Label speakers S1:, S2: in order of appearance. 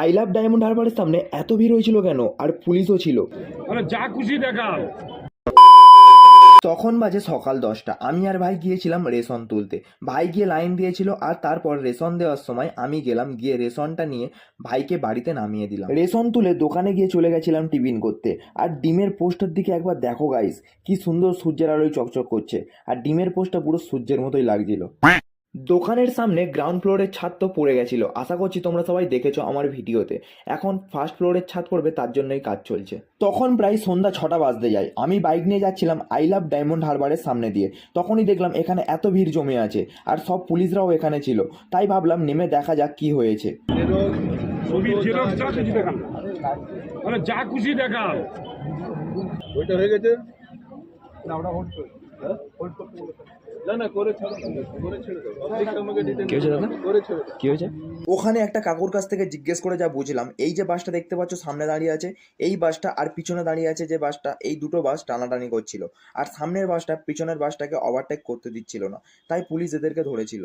S1: I love diamond হারবারের সামনে এত ভিড় হয়েছিল কেন? আর পুলিশও ছিল।
S2: মানে যা খুশি দেখাও।
S1: তখন বাজে সকাল 10টা। আমি আর ভাই গিয়েছিলাম রেশন তুলতে। ভাই গিয়ে লাইন দিয়েছিল আর তারপর রেশন দেওয়ার সময় আমি গেলাম, গিয়ে রেশনটা নিয়ে ভাইকে বাড়িতে নামিয়ে দিলাম। রেশন তুলে দোকানে গিয়ে চলে গেছিলাম টিফিন করতে। আর ডিমের পোস্টের দিকে একবার দেখো গাইস, কি সুন্দর সূর্যের আলোয় চকচক করছে। আর ডিমের পোস্টটা পুরো সূর্যের মতোই লাগছিল। দোকানের সামনে গ্রাউন্ড ফ্লোরের ছাদ তো পড়ে গেছিল, আশা করছি তোমরা সবাই দেখেছো আমার ভিডিওতে। এখন ফার্স্ট ফ্লোরের ছাদ পড়বে, তার জন্যই কাজ চলছে। তখন প্রায় সন্ধ্যা 6টা বাজতে যায়। আমি বাইক নিয়ে যাচ্ছিলাম আই লাভ ডায়মন্ড হারবারের সামনে দিয়ে। তখনই দেখলাম এখানে এত ভিড় জমে আছে আর সব পুলিশরাও এখানে ছিল। তাই ভাবলাম নেমে দেখা যাক কি হয়েছে।
S2: ছবির জেরক্স যা খুশি দেখান, মানে যা খুশি দেখাও।
S3: ওইটা হয়ে গেছে না, ওটা হোল্ড করে হোল্ড করতে বলেছে। না না করে ছেড়ে দাও অবজেক্ট আমাকে ডিটেইল
S1: কি হয়েছে দাদা?
S3: করে ছেড়ে দাও।
S1: কি হয়েছে? ওখানে একটা কাকুর কাছ থেকে জিজ্ঞেস করে যা বুঝলাম, এই যে বাসটা দেখতে পাচ্ছ সামনে দাঁড়িয়ে আছে, এই বাসটা আর পিছনে দাঁড়িয়ে আছে যে বাসটা, এই দুটো বাস টানাটানি করছিল। আর সামনের বাসটা পিছনের বাসটাকে ওভারটেক করতে দিচ্ছিল না, তাই পুলিশ এদেরকে ধরেছিল।